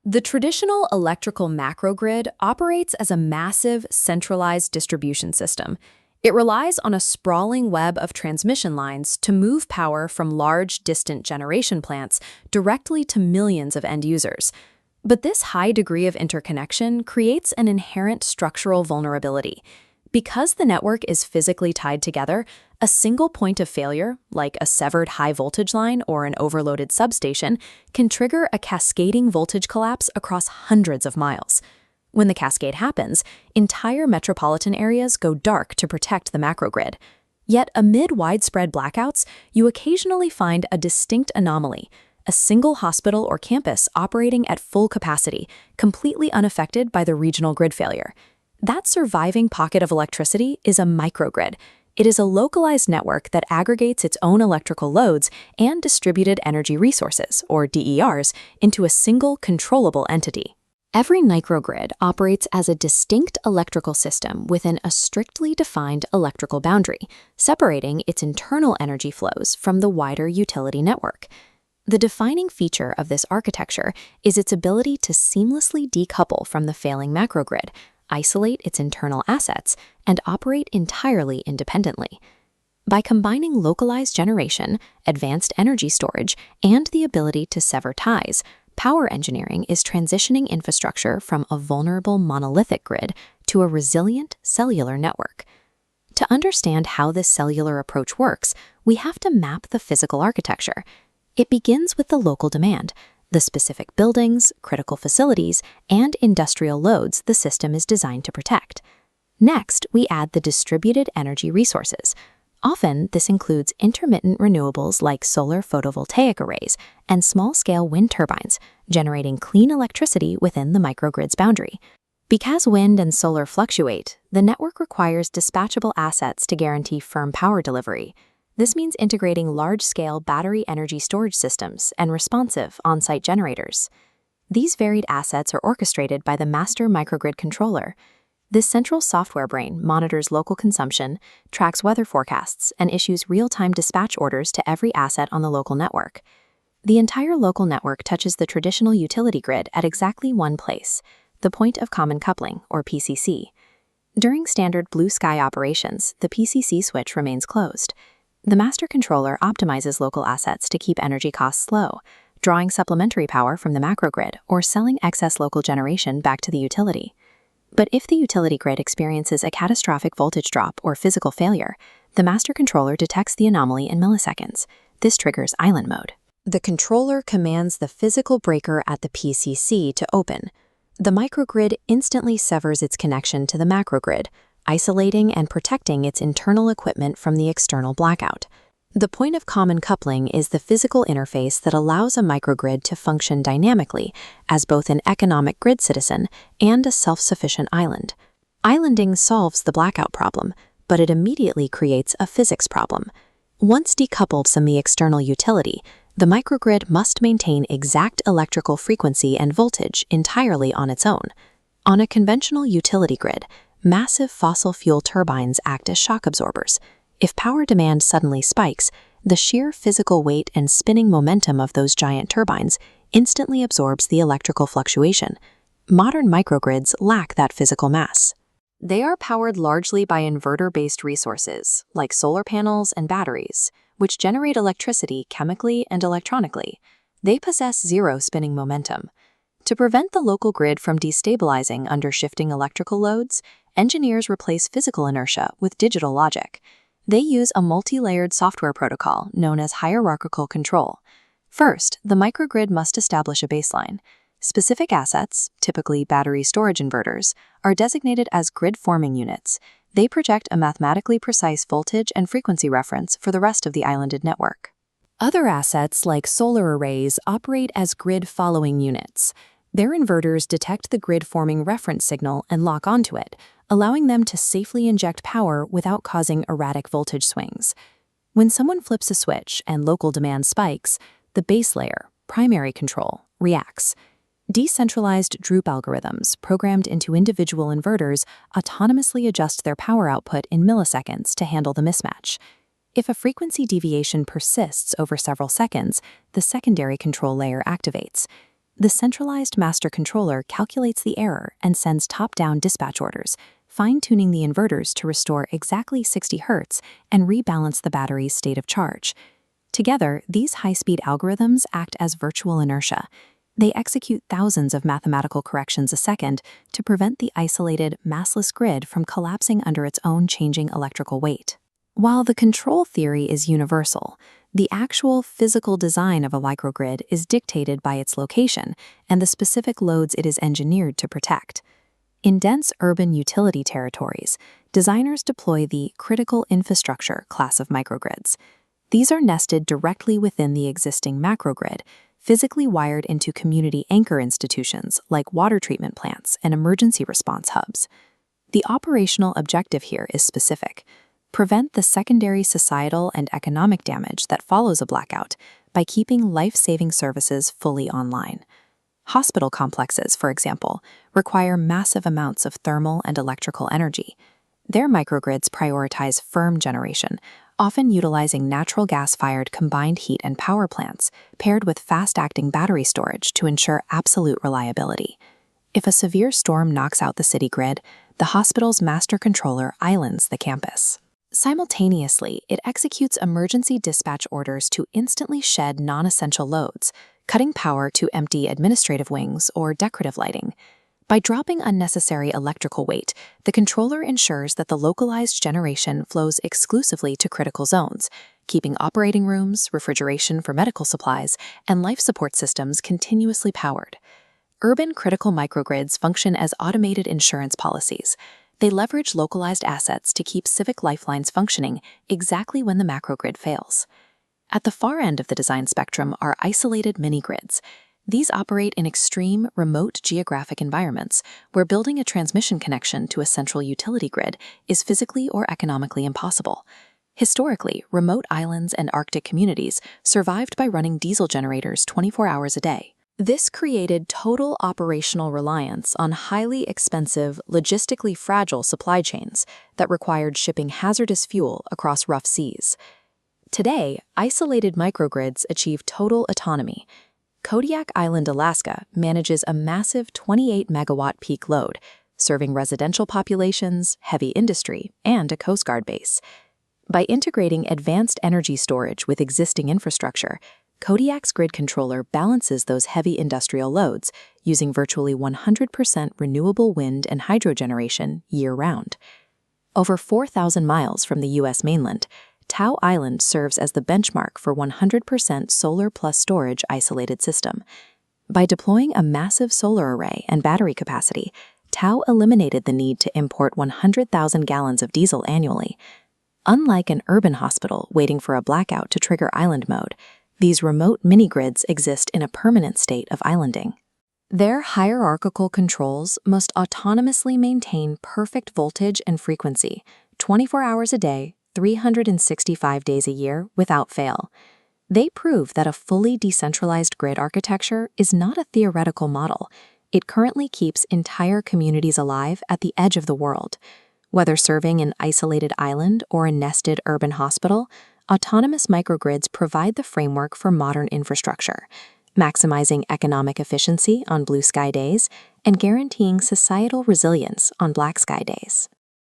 The traditional electrical macrogrid operates as a massive, centralized distribution system. It relies on a sprawling web of transmission lines to move power from large, distant generation plants directly to millions of end users. But this high degree of interconnection creates an inherent structural vulnerability. Because the network is physically tied together, a single point of failure, like a severed high-voltage line or an overloaded substation, can trigger a cascading voltage collapse across hundreds of miles. When the cascade happens, entire metropolitan areas go dark to protect the macrogrid. Yet amid widespread blackouts, you occasionally find a distinct anomaly: a single hospital or campus operating at full capacity, completely unaffected by the regional grid failure. That surviving pocket of electricity is a microgrid. It is a localized network that aggregates its own electrical loads and distributed energy resources, or DERs, into a single controllable entity. Every microgrid operates as a distinct electrical system within a strictly defined electrical boundary, separating its internal energy flows from the wider utility network. The defining feature of this architecture is its ability to seamlessly decouple from the failing macrogrid, isolate its internal assets, and operate entirely independently. By combining localized generation, advanced energy storage, and the ability to sever ties, power engineering is transitioning infrastructure from a vulnerable monolithic grid to a resilient cellular network. To understand how this cellular approach works, we have to map the physical architecture. It begins with the local demand, the specific buildings, critical facilities, and industrial loads the system is designed to protect. Next, we add the distributed energy resources. Often, this includes intermittent renewables like solar photovoltaic arrays and small-scale wind turbines, generating clean electricity within the microgrid's boundary. Because wind and solar fluctuate, the network requires dispatchable assets to guarantee firm power delivery. This means integrating large-scale battery energy storage systems and responsive on-site generators. These varied assets are orchestrated by the master microgrid controller. This central software brain monitors local consumption, tracks weather forecasts, and issues real-time dispatch orders to every asset on the local network. The entire local network touches the traditional utility grid at exactly one place, the point of common coupling, or PCC. During standard blue sky operations, the PCC switch remains closed. The master controller optimizes local assets to keep energy costs low, drawing supplementary power from the macrogrid or selling excess local generation back to the utility. But if the utility grid experiences a catastrophic voltage drop or physical failure, the master controller detects the anomaly in milliseconds. This triggers island mode. The controller commands the physical breaker at the PCC to open. The microgrid instantly severs its connection to the macrogrid, isolating and protecting its internal equipment from the external blackout. The point of common coupling is the physical interface that allows a microgrid to function dynamically as both an economic grid citizen and a self-sufficient island. Islanding solves the blackout problem, but it immediately creates a physics problem. Once decoupled from the external utility, the microgrid must maintain exact electrical frequency and voltage entirely on its own. On a conventional utility grid, massive fossil fuel turbines act as shock absorbers. If power demand suddenly spikes, the sheer physical weight and spinning momentum of those giant turbines instantly absorbs the electrical fluctuation. Modern microgrids lack that physical mass. They are powered largely by inverter-based resources, like solar panels and batteries, which generate electricity chemically and electronically. They possess zero spinning momentum. To prevent the local grid from destabilizing under shifting electrical loads, engineers replace physical inertia with digital logic. They use a multi-layered software protocol known as hierarchical control. First, the microgrid must establish a baseline. Specific assets, typically battery storage inverters, are designated as grid-forming units. They project a mathematically precise voltage and frequency reference for the rest of the islanded network. Other assets, like solar arrays, operate as grid-following units. Their inverters detect the grid-forming reference signal and lock onto it, allowing them to safely inject power without causing erratic voltage swings. When someone flips a switch and local demand spikes, the base layer, primary control, reacts. Decentralized Droop algorithms programmed into individual inverters autonomously adjust their power output in milliseconds to handle the mismatch. If a frequency deviation persists over several seconds, the secondary control layer activates. The centralized master controller calculates the error and sends top-down dispatch orders, fine-tuning the inverters to restore exactly 60 Hz and rebalance the battery's state of charge. Together, these high-speed algorithms act as virtual inertia. They execute thousands of mathematical corrections a second to prevent the isolated, massless grid from collapsing under its own changing electrical weight. While the control theory is universal, the actual physical design of a microgrid is dictated by its location and the specific loads it is engineered to protect. In dense urban utility territories, designers deploy the critical infrastructure class of microgrids. These are nested directly within the existing macrogrid, physically wired into community anchor institutions like water treatment plants and emergency response hubs. The operational objective here is specific: prevent the secondary societal and economic damage that follows a blackout by keeping life-saving services fully online. Hospital complexes, for example, require massive amounts of thermal and electrical energy. Their microgrids prioritize firm generation, often utilizing natural gas-fired combined heat and power plants, paired with fast-acting battery storage to ensure absolute reliability. If a severe storm knocks out the city grid, the hospital's master controller islands the campus. Simultaneously, it executes emergency dispatch orders to instantly shed non-essential loads, cutting power to empty administrative wings or decorative lighting. By dropping unnecessary electrical weight, the controller ensures that the localized generation flows exclusively to critical zones, keeping operating rooms, refrigeration for medical supplies, and life support systems continuously powered. Urban critical microgrids function as automated insurance policies. They leverage localized assets to keep civic lifelines functioning exactly when the macrogrid fails. At the far end of the design spectrum are isolated mini-grids. These operate in extreme, remote geographic environments where building a transmission connection to a central utility grid is physically or economically impossible. Historically, remote islands and Arctic communities survived by running diesel generators 24 hours a day. This created total operational reliance on highly expensive, logistically fragile supply chains that required shipping hazardous fuel across rough seas. Today, isolated microgrids achieve total autonomy. Kodiak Island, Alaska manages a massive 28-megawatt peak load, serving residential populations, heavy industry, and a Coast Guard base. By integrating advanced energy storage with existing infrastructure, Kodiak's grid controller balances those heavy industrial loads using virtually 100% renewable wind and hydro generation year-round. Over 4,000 miles from the U.S. mainland, Tau Island serves as the benchmark for 100% solar plus storage isolated system. By deploying a massive solar array and battery capacity, Tau eliminated the need to import 100,000 gallons of diesel annually. Unlike an urban hospital waiting for a blackout to trigger island mode, these remote mini-grids exist in a permanent state of islanding. Their hierarchical controls must autonomously maintain perfect voltage and frequency, 24 hours a day, 365 days a year without fail. They prove that a fully decentralized grid architecture is not a theoretical model. It currently keeps entire communities alive at the edge of the world. Whether serving an isolated island or a nested urban hospital, autonomous microgrids provide the framework for modern infrastructure, maximizing economic efficiency on blue sky days and guaranteeing societal resilience on black sky days.